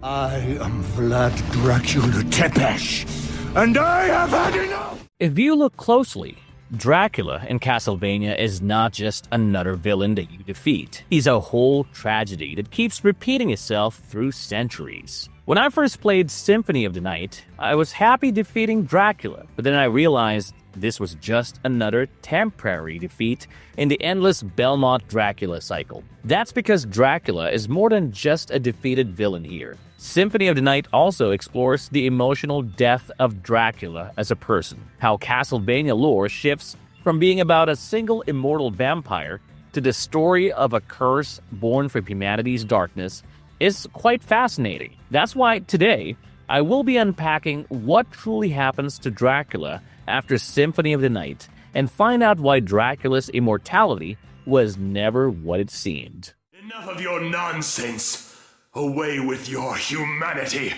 I am Vlad Dracula Tepesh, and I have had enough! If you look closely, Dracula in Castlevania is not just another villain that you defeat. He's a whole tragedy that keeps repeating itself through centuries. When I first played Symphony of the Night, I was happy defeating Dracula, but then I realized this was just another temporary defeat in the endless Belmont-Dracula cycle. That's because Dracula is more than just a defeated villain here. Symphony of the Night also explores the emotional death of Dracula as a person, how Castlevania lore shifts from being about a single immortal vampire to the story of a curse born from humanity's darkness is quite fascinating. That's why today, I will be unpacking what truly happens to Dracula after Symphony of the Night and find out why Dracula's immortality was never what it seemed. Enough of your nonsense! Away with your humanity!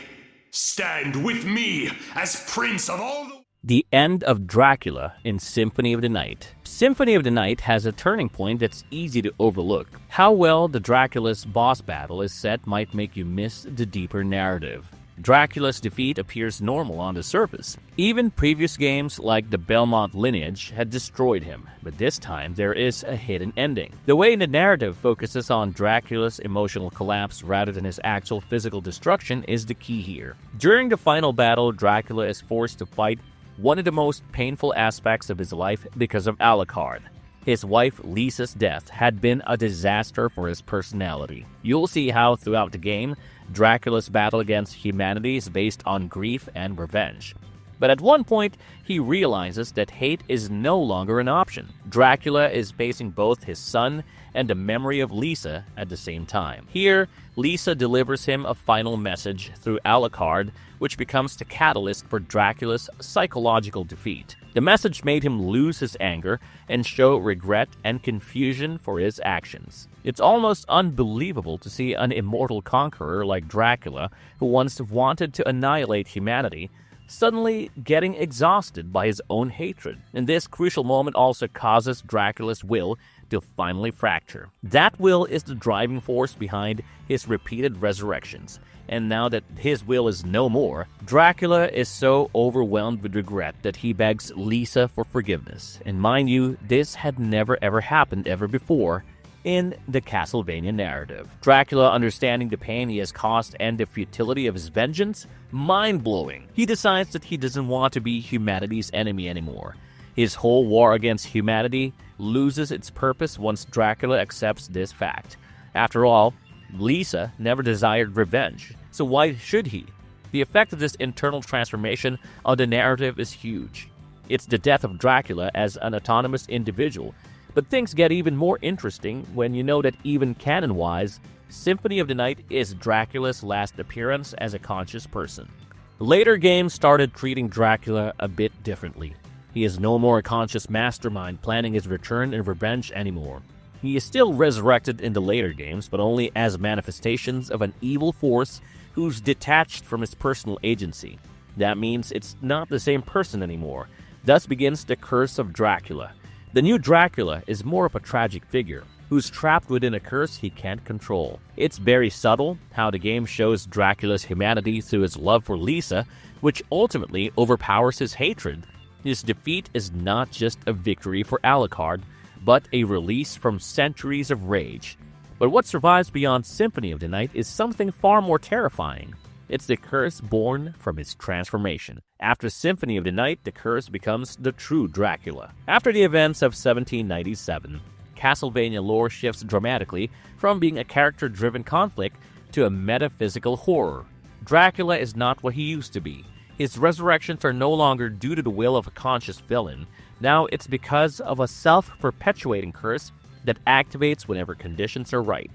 Stand with me as Prince of all The end of Dracula in Symphony of the Night. Symphony of the Night has a turning point that's easy to overlook. How well the Dracula's boss battle is set might make you miss the deeper narrative. Dracula's defeat appears normal on the surface. Even previous games like the Belmont lineage had destroyed him, but this time there is a hidden ending. The way the narrative focuses on Dracula's emotional collapse rather than his actual physical destruction is the key here. During the final battle, Dracula is forced to fight one of the most painful aspects of his life because of Alucard. His wife Lisa's death had been a disaster for his personality. You'll see how throughout the game, Dracula's battle against humanity is based on grief and revenge. But at one point, he realizes that hate is no longer an option. Dracula is facing both his son and the memory of Lisa at the same time. Here, Lisa delivers him a final message through Alucard, which becomes the catalyst for Dracula's psychological defeat. The message made him lose his anger and show regret and confusion for his actions. It's almost unbelievable to see an immortal conqueror like Dracula, who once wanted to annihilate humanity, suddenly getting exhausted by his own hatred. And this crucial moment also causes Dracula's will to finally fracture. That will is the driving force behind his repeated resurrections. And now that his will is no more, Dracula is so overwhelmed with regret that he begs Lisa for forgiveness. And mind you, this had never ever happened ever before in the Castlevania narrative. Dracula, understanding the pain he has caused and the futility of his vengeance, mind-blowing. He decides that he doesn't want to be humanity's enemy anymore. His whole war against humanity loses its purpose once Dracula accepts this fact. After all, Lisa never desired revenge, so why should he? The effect of this internal transformation on the narrative is huge. It's the death of Dracula as an autonomous individual, but things get even more interesting when you know that even canon-wise, Symphony of the Night is Dracula's last appearance as a conscious person. Later games started treating Dracula a bit differently. He is no more a conscious mastermind planning his return and revenge anymore. He is still resurrected in the later games, but only as manifestations of an evil force who's detached from his personal agency. That means it's not the same person anymore. Thus begins the curse of Dracula. The new Dracula is more of a tragic figure, who's trapped within a curse he can't control. It's very subtle how the game shows Dracula's humanity through his love for Lisa, which ultimately overpowers his hatred. His defeat is not just a victory for Alucard, but a release from centuries of rage. But what survives beyond Symphony of the Night is something far more terrifying. It's the curse born from his transformation. After Symphony of the Night, the curse becomes the true Dracula. After the events of 1797, Castlevania lore shifts dramatically from being a character-driven conflict to a metaphysical horror. Dracula is not what he used to be. His resurrections are no longer due to the will of a conscious villain. Now it's because of a self-perpetuating curse that activates whenever conditions are right.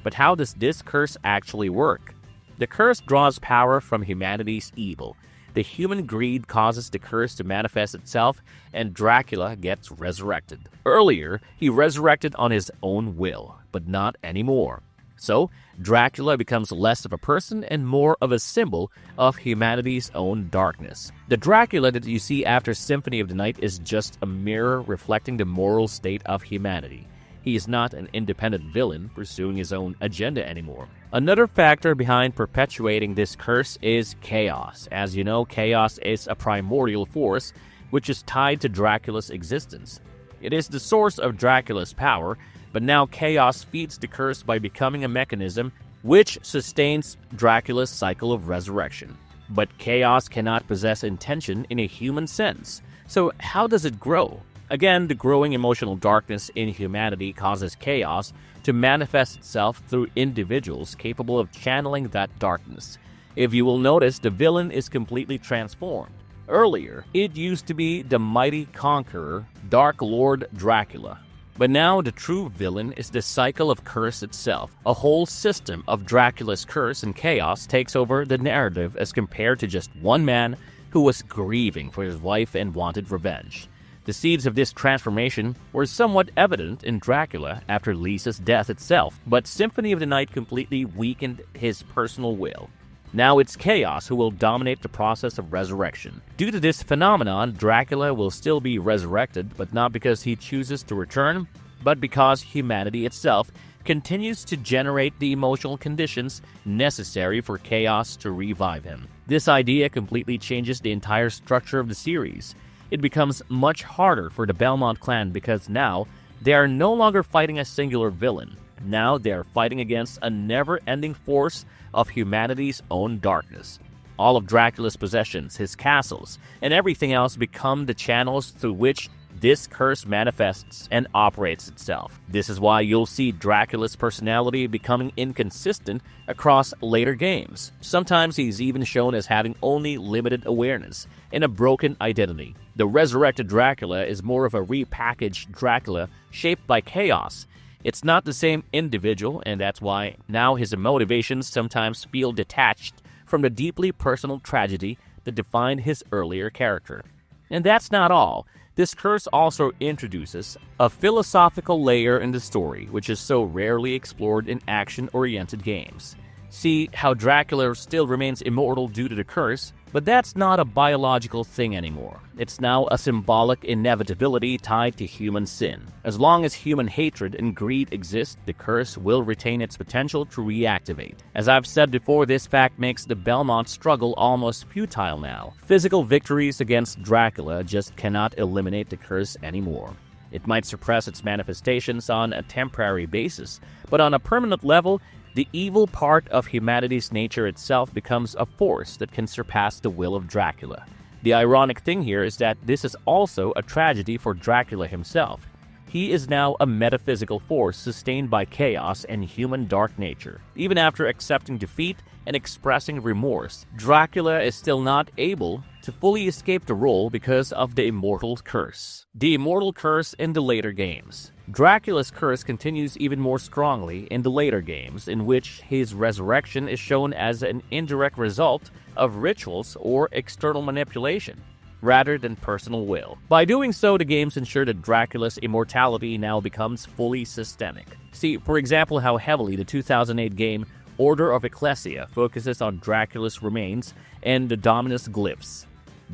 But how does this curse actually work? The curse draws power from humanity's evil. The human greed causes the curse to manifest itself, and Dracula gets resurrected. Earlier, he resurrected on his own will, but not anymore. So, Dracula becomes less of a person and more of a symbol of humanity's own darkness. The Dracula that you see after Symphony of the Night is just a mirror reflecting the moral state of humanity. He is not an independent villain pursuing his own agenda anymore. Another factor behind perpetuating this curse is chaos. As you know, chaos is a primordial force which is tied to Dracula's existence. It is the source of Dracula's power, but now chaos feeds the curse by becoming a mechanism which sustains Dracula's cycle of resurrection. But chaos cannot possess intention in a human sense. So how does it grow? Again, the growing emotional darkness in humanity causes chaos to manifest itself through individuals capable of channeling that darkness. If you will notice, the villain is completely transformed. Earlier, it used to be the mighty conqueror, Dark Lord Dracula. But now the true villain is the cycle of curse itself. A whole system of Dracula's curse and chaos takes over the narrative as compared to just one man who was grieving for his wife and wanted revenge. The seeds of this transformation were somewhat evident in Dracula after Lisa's death itself, but Symphony of the Night completely weakened his personal will. Now it's chaos who will dominate the process of resurrection. Due to this phenomenon, Dracula will still be resurrected, but not because he chooses to return, but because humanity itself continues to generate the emotional conditions necessary for chaos to revive him. This idea completely changes the entire structure of the series. It becomes much harder for the Belmont clan because now they are no longer fighting a singular villain. Now they are fighting against a never-ending force of humanity's own darkness. All of Dracula's possessions, his castles, and everything else become the channels through which this curse manifests and operates itself. This is why you'll see Dracula's personality becoming inconsistent across later games. Sometimes he's even shown as having only limited awareness and a broken identity. The resurrected Dracula is more of a repackaged Dracula shaped by chaos. It's not the same individual, and that's why now his motivations sometimes feel detached from the deeply personal tragedy that defined his earlier character. And that's not all. This curse also introduces a philosophical layer in the story, which is so rarely explored in action-oriented games. See how Dracula still remains immortal due to the curse, but that's not a biological thing anymore. It's now a symbolic inevitability tied to human sin. As long as human hatred and greed exist, the curse will retain its potential to reactivate. As I've said before, this fact makes the Belmont struggle almost futile now. Physical victories against Dracula just cannot eliminate the curse anymore. It might suppress its manifestations on a temporary basis, but on a permanent level, the evil part of humanity's nature itself becomes a force that can surpass the will of Dracula. The ironic thing here is that this is also a tragedy for Dracula himself. He is now a metaphysical force sustained by chaos and human dark nature. Even after accepting defeat and expressing remorse, Dracula is still not able to fully escape the role because of the Immortal curse. The Immortal curse in the later games. Dracula's curse continues even more strongly in the later games, in which his resurrection is shown as an indirect result of rituals or external manipulation, rather than personal will. By doing so, the games ensure that Dracula's immortality now becomes fully systemic. See, for example, how heavily the 2008 game Order of Ecclesia focuses on Dracula's remains and the Dominus glyphs.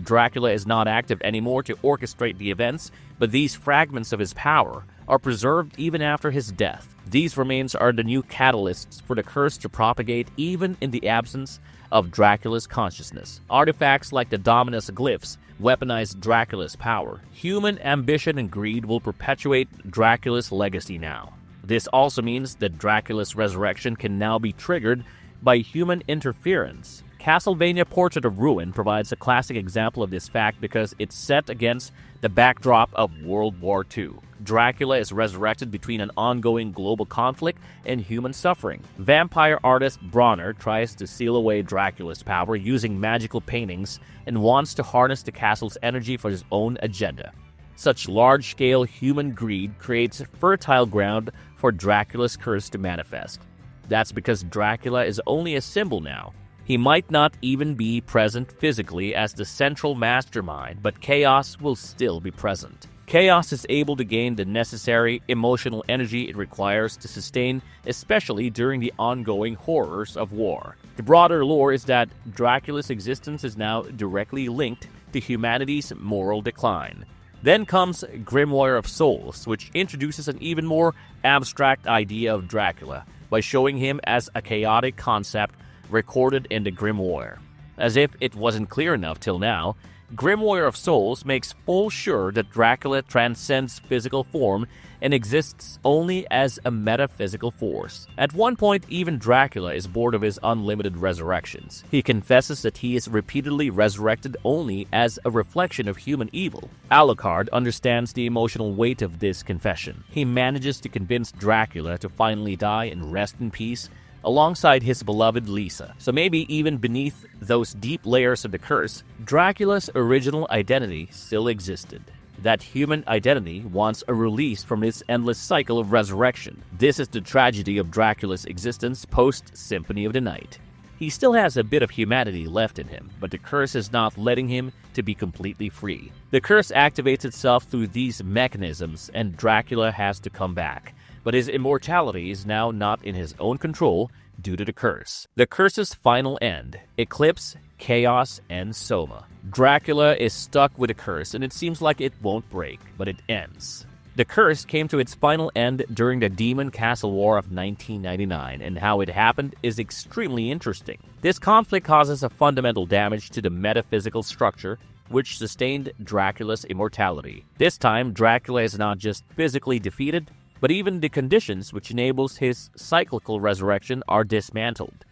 Dracula is not active anymore to orchestrate the events, but these fragments of his power are preserved even after his death. These remains are the new catalysts for the curse to propagate even in the absence of Dracula's consciousness. Artifacts like the Dominus glyphs weaponize Dracula's power. Human ambition and greed will perpetuate Dracula's legacy now. This also means that Dracula's resurrection can now be triggered by human interference. Castlevania Portrait of Ruin provides a classic example of this fact because it's set against the backdrop of World War II. Dracula is resurrected between an ongoing global conflict and human suffering. Vampire artist Bronner tries to seal away Dracula's power using magical paintings and wants to harness the castle's energy for his own agenda. Such large-scale human greed creates fertile ground for Dracula's curse to manifest. That's because Dracula is only a symbol now. He might not even be present physically as the central mastermind, but chaos will still be present. Chaos is able to gain the necessary emotional energy it requires to sustain, especially during the ongoing horrors of war. The broader lore is that Dracula's existence is now directly linked to humanity's moral decline. Then comes Grimoire of Souls, which introduces an even more abstract idea of Dracula by showing him as a chaotic concept recorded in the Grimoire. As if it wasn't clear enough till now, Grimoire of Souls makes full sure that Dracula transcends physical form and exists only as a metaphysical force. At one point, even Dracula is bored of his unlimited resurrections. He confesses that he is repeatedly resurrected only as a reflection of human evil. Alucard understands the emotional weight of this confession. He manages to convince Dracula to finally die and rest in peace alongside his beloved Lisa. So maybe even beneath those deep layers of the curse, Dracula's original identity still existed. That human identity wants a release from this endless cycle of resurrection. This is the tragedy of Dracula's existence post-Symphony of the Night. He still has a bit of humanity left in him, but the curse is not letting him to be completely free. The curse activates itself through these mechanisms, and Dracula has to come back. But his immortality is now not in his own control due to the curse. The curse's final end: Eclipse, Chaos, and Soma. Dracula is stuck with the curse, and it seems like it won't break, but it ends. The curse came to its final end during the Demon Castle War of 1999, and how it happened is extremely interesting. This conflict causes a fundamental damage to the metaphysical structure which sustained Dracula's immortality. This time, Dracula is not just physically defeated, but even the conditions which enables his cyclical resurrection are dismantled.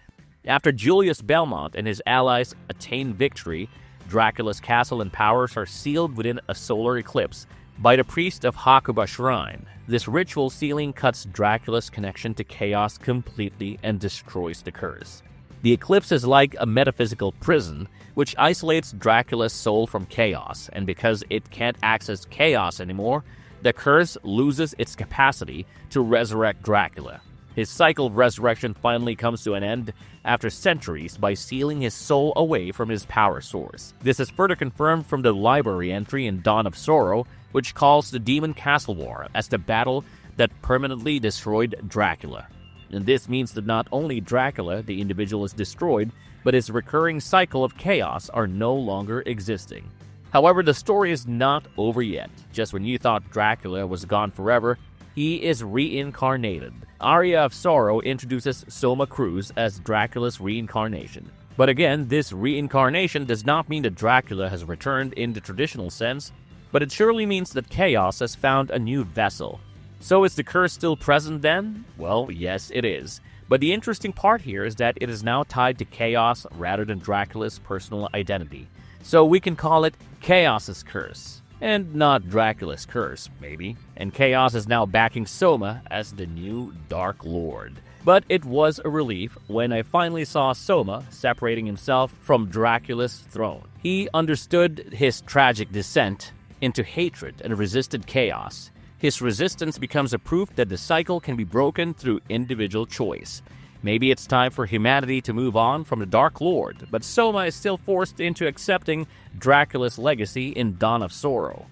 After Julius Belmont and his allies attain victory, Dracula's castle and powers are sealed within a solar eclipse by the priest of Hakuba Shrine. This ritual sealing cuts Dracula's connection to chaos completely and destroys the curse. The eclipse is like a metaphysical prison, which isolates Dracula's soul from chaos, and because it can't access chaos anymore, the curse loses its capacity to resurrect Dracula. His cycle of resurrection finally comes to an end after centuries by sealing his soul away from his power source. This is further confirmed from the library entry in Dawn of Sorrow, which calls the Demon Castle War as the battle that permanently destroyed Dracula. And this means that not only Dracula, the individual, is destroyed, but his recurring cycle of chaos are no longer existing. However, the story is not over yet. Just when you thought Dracula was gone forever, he is reincarnated. Aria of Sorrow introduces Soma Cruz as Dracula's reincarnation. But again, this reincarnation does not mean that Dracula has returned in the traditional sense, but it surely means that Chaos has found a new vessel. So is the curse still present then? Well, yes, it is. But the interesting part here is that it is now tied to Chaos rather than Dracula's personal identity. So we can call it Chaos's curse, and not Dracula's curse, maybe. And Chaos is now backing Soma as the new Dark Lord. But it was a relief when I finally saw Soma separating himself from Dracula's throne. He understood his tragic descent into hatred and resisted Chaos. His resistance becomes a proof that the cycle can be broken through individual choice. Maybe it's time for humanity to move on from the Dark Lord, but Soma is still forced into accepting Dracula's legacy in Dawn of Sorrow.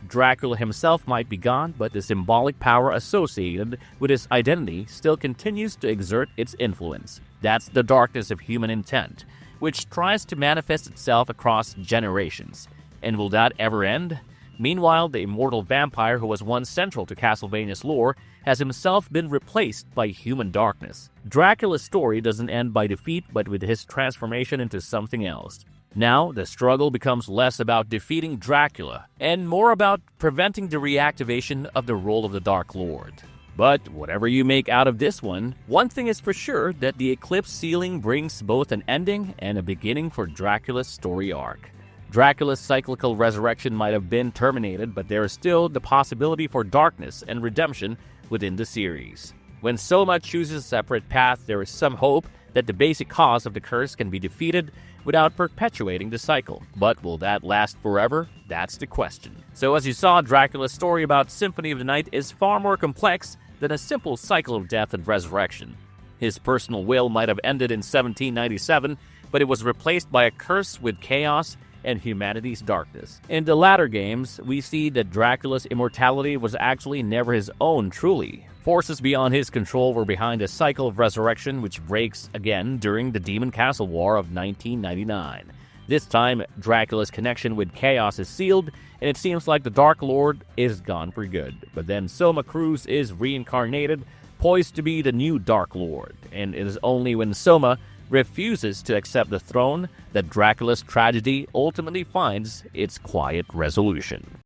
Dracula himself might be gone, but the symbolic power associated with his identity still continues to exert its influence. That's the darkness of human intent, which tries to manifest itself across generations. And will that ever end? Meanwhile, the immortal vampire who was once central to Castlevania's lore has himself been replaced by human darkness. Dracula's story doesn't end by defeat, but with his transformation into something else. Now, the struggle becomes less about defeating Dracula and more about preventing the reactivation of the role of the Dark Lord. But whatever you make out of this one thing is for sure, that the eclipse sealing brings both an ending and a beginning for Dracula's story arc. Dracula's cyclical resurrection might have been terminated, but there is still the possibility for darkness and redemption within the series. When Soma chooses a separate path, there is some hope that the basic cause of the curse can be defeated without perpetuating the cycle. But will that last forever? That's the question. So as you saw, Dracula's story about Symphony of the Night is far more complex than a simple cycle of death and resurrection. His personal will might have ended in 1797, but it was replaced by a curse with chaos and humanity's darkness. In the latter games, we see that Dracula's immortality was actually never his own truly. Forces beyond his control were behind a cycle of resurrection which breaks again during the Demon Castle War of 1999. This time, Dracula's connection with Chaos is sealed, and it seems like the Dark Lord is gone for good. But then Soma Cruz is reincarnated, poised to be the new Dark Lord, and it is only when Soma refuses to accept the throne that Dracula's tragedy ultimately finds its quiet resolution.